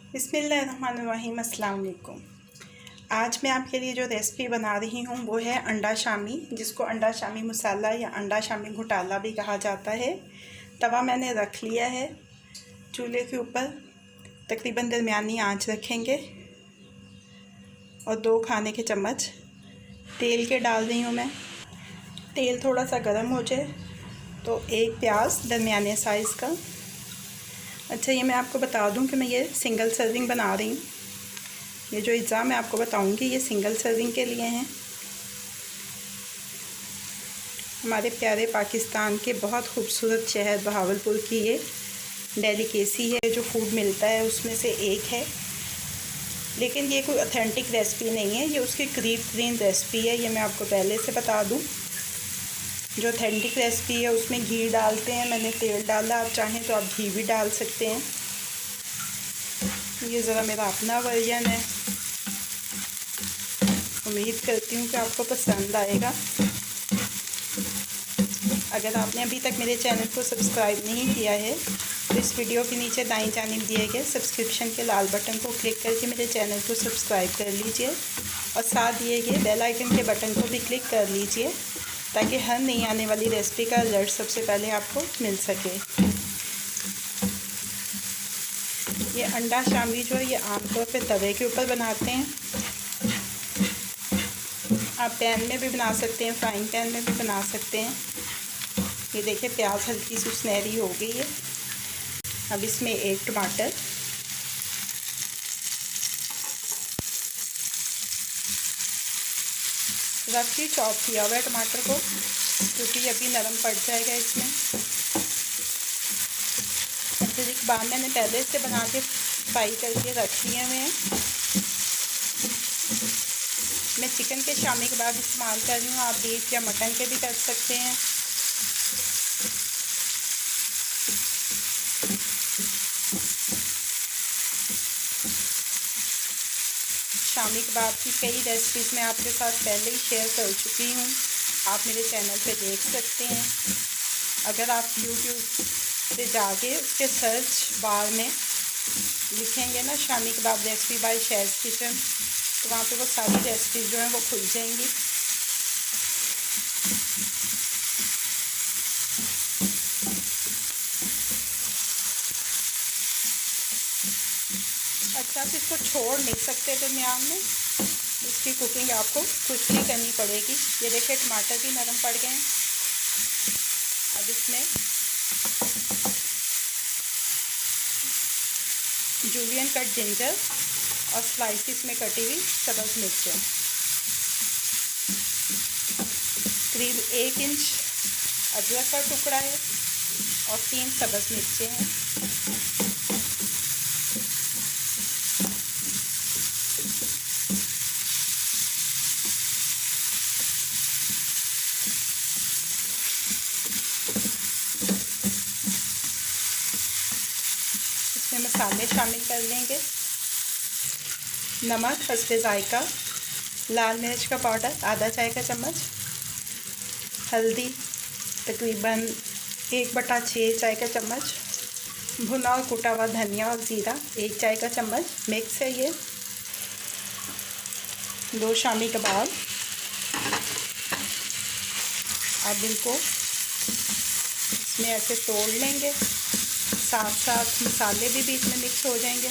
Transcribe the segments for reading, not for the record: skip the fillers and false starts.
बिस्मिल्लाहिर्रहमानिर्रहीम। अस्सलाम वालेकुम। आज मैं आपके लिए जो रेसिपी बना रही हूँ वो है अंडा शामी, जिसको अंडा शामी मसाला या अंडा शामी घोटाला भी कहा जाता है। तवा मैंने रख लिया है चूल्हे के ऊपर, तकरीबन दरमियानी आंच रखेंगे और 2 खाने के चम्मच तेल के डाल रही हूँ मैं। तेल थोड़ा सा गर्म हो जाए तो 1 प्याज दरमियाने साइज़ का। अच्छा, ये मैं आपको बता दूं कि मैं ये सिंगल सर्विंग बना रही हूँ। ये जो अज्जा मैं आपको बताऊंगी ये सिंगल सर्विंग के लिए हैं। हमारे प्यारे पाकिस्तान के बहुत खूबसूरत शहर बहावलपुर की ये डेलिकेसी है, जो फूड मिलता है उसमें से एक है। लेकिन ये कोई ऑथेंटिक रेसिपी नहीं है, ये उसकी करीब तरीन रेसिपी है। ये मैं आपको पहले से बता दूँ। जो ऑथेंटिक रेसिपी है उसमें घी डालते हैं, मैंने तेल डाला। आप चाहें तो आप घी भी डाल सकते हैं। ये ज़रा मेरा अपना वर्जन है, उम्मीद करती हूँ कि आपको पसंद आएगा। अगर आपने अभी तक मेरे चैनल को सब्सक्राइब नहीं किया है तो इस वीडियो के नीचे दाईं जानिब दिए गए सब्सक्रिप्शन के लाल बटन को क्लिक करके मेरे चैनल को सब्सक्राइब कर लीजिए और साथ दिए गए बेल आइकन के बटन को भी क्लिक कर लीजिए, ताकि हर नई आने वाली रेसिपी का अलर्ट सबसे पहले आपको मिल सके। ये अंडा शामी जो है ये आमतौर पे तवे के ऊपर बनाते हैं। आप पैन में भी बना सकते हैं, फ्राइंग पैन में भी बना सकते हैं। ये देखिए प्याज हल्की सी सुनहरी हो गई है। अब इसमें 1 टमाटर, रफली चॉप किया हुआ है टमाटर को, क्योंकि अभी नरम पड़ जाएगा इसमें। अच्छा, एक बार मैंने पहले से बना के फ्राई करके रख लिए हुए हैं। मैं चिकन के शामी कबाब इस्तेमाल कर रही हूँ, आप बीफ या मटन के भी कर सकते हैं। शामी कबाब की कई रेसिपीज़ मैं आपके साथ पहले ही शेयर कर चुकी हूँ, आप मेरे चैनल पे देख सकते हैं। अगर आप YouTube पे जाके उसके सर्च बार में लिखेंगे ना shami kebab recipe bye शेज़ kitchen, तो वहाँ पे वो सारी रेसिपीज़ जो हैं वो खुल जाएंगी। अच्छा, आप इसको छोड़ नहीं सकते दरमियान में, इसकी कुकिंग आपको कुछ नहीं करनी पड़ेगी। ये देखिए टमाटर भी नरम पड़ गए हैं। अब इसमें जूलियन कट जिंजर और स्लाइसिस में कटी हुई सब्ज़ मिर्चें, करीब 1 इंच अदरक का टुकड़ा है और 3 सब्ज़ मिर्चें हैं। इसमें मसाले शामिल कर लेंगे। नमक हस्बे ज़ायका, लाल मिर्च का पाउडर आधा चाय का चम्मच, हल्दी तकरीबन 1/6 चाय का चम्मच, भुना और कुटा हुआ धनिया और ज़ीरा 1 चाय का चम्मच मिक्स है ये। 2 शामी कबाब, अब इनको इसमें ऐसे तोड़ लेंगे, साथ साथ मसाले भी बीच में मिक्स हो जाएंगे।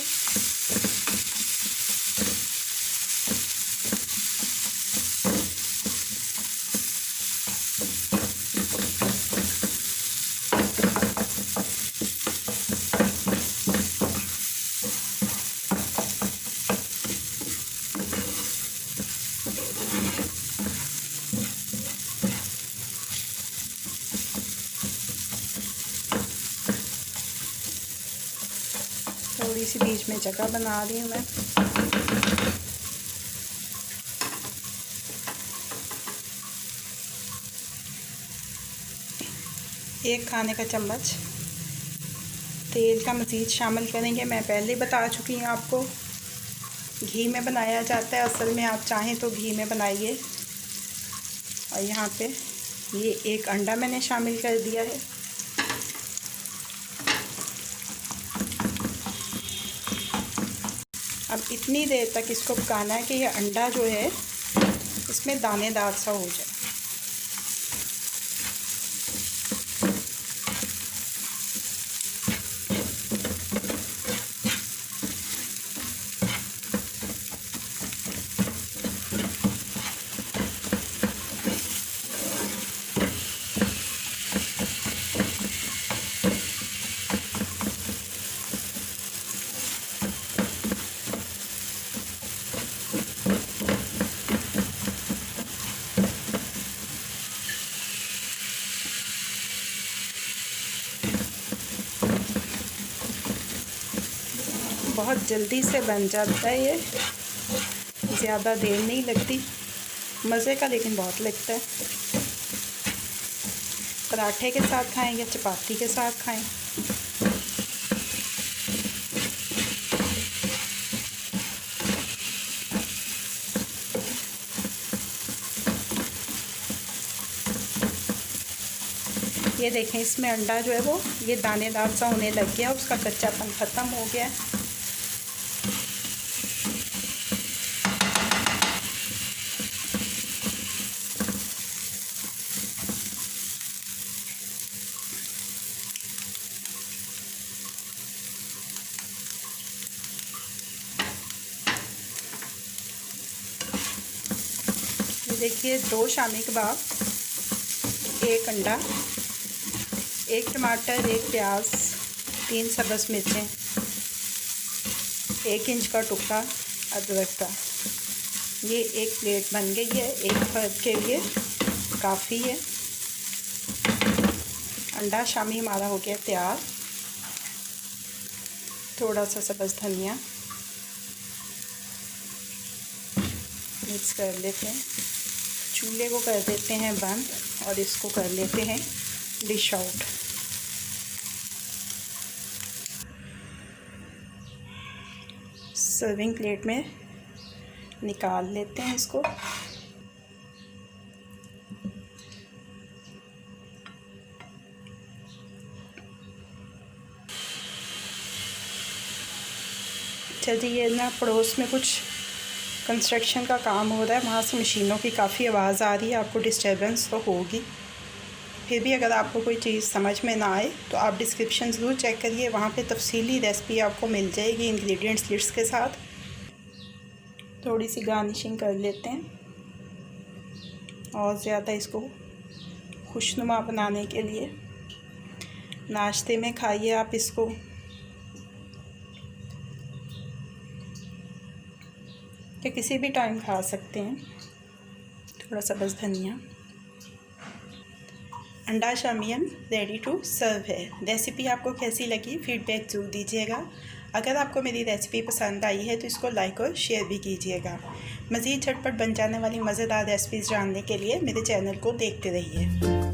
थोड़ी सी बीच में जगह बना रही हूँ मैं। एक खाने का चम्मच तेल का मज़ीद शामिल करेंगे। मैं पहले बता चुकी हूँ आपको, घी में बनाया जाता है असल में, आप चाहें तो घी में बनाइए। और यहाँ पे ये 1 अंडा मैंने शामिल कर दिया है। अब इतनी देर तक इसको पकाना है कि ये अंडा जो है इसमें दानेदार सा हो जाए। बहुत जल्दी से बन जाता है ये, ज़्यादा देर नहीं लगती। मज़े का लेकिन बहुत लगता है। पराठे के साथ खाएं या चपाती के साथ खाएं। ये देखें, इसमें अंडा जो है वो ये दानेदार सा होने लग गया, उसका कच्चापन ख़त्म हो गया। ये देखिए, 2 शामी कबाब, 1 अंडा, 1 टमाटर, 1 प्याज, 3 सब्ज़ मिर्चें, 1 इंच का टुकड़ा अदरक का। ये एक प्लेट बन गई है। एक फर्द के लिए काफ़ी है। अंडा शामी हमारा हो गया तैयार। थोड़ा सा सब्ज़ धनिया मिक्स कर लेते हैं। चूल्हे को कर देते हैं बंद और इसको कर लेते हैं डिश आउट। सर्विंग प्लेट में निकाल लेते हैं इसको। चलिए, ना पड़ोस में कुछ कंस्ट्रक्शन का काम हो रहा है, वहाँ से मशीनों की काफ़ी आवाज़ आ रही है। आपको डिस्टर्बेंस तो होगी। फिर भी अगर आपको कोई चीज़ समझ में ना आए तो आप डिस्क्रिप्शन ज़रूर चेक करिए, वहाँ पे तफसीली रेसिपी आपको मिल जाएगी इंग्रेडिएंट्स लिस्ट के साथ। थोड़ी सी गार्निशिंग कर लेते हैं और ज़्यादा इसको खुशनुमा बनाने के लिए। नाश्ते में खाइए आप इसको, या किसी भी टाइम खा सकते हैं। थोड़ा सा बस धनिया। अंडा शामियन रेडी टू सर्व है। रेसिपी आपको कैसी लगी फीडबैक ज़रूर दीजिएगा। अगर आपको मेरी रेसिपी पसंद आई है तो इसको लाइक और शेयर भी कीजिएगा। मज़ीद झटपट बन जाने वाली मज़ेदार रेसिपीज़ जानने के लिए मेरे चैनल को देखते रहिए।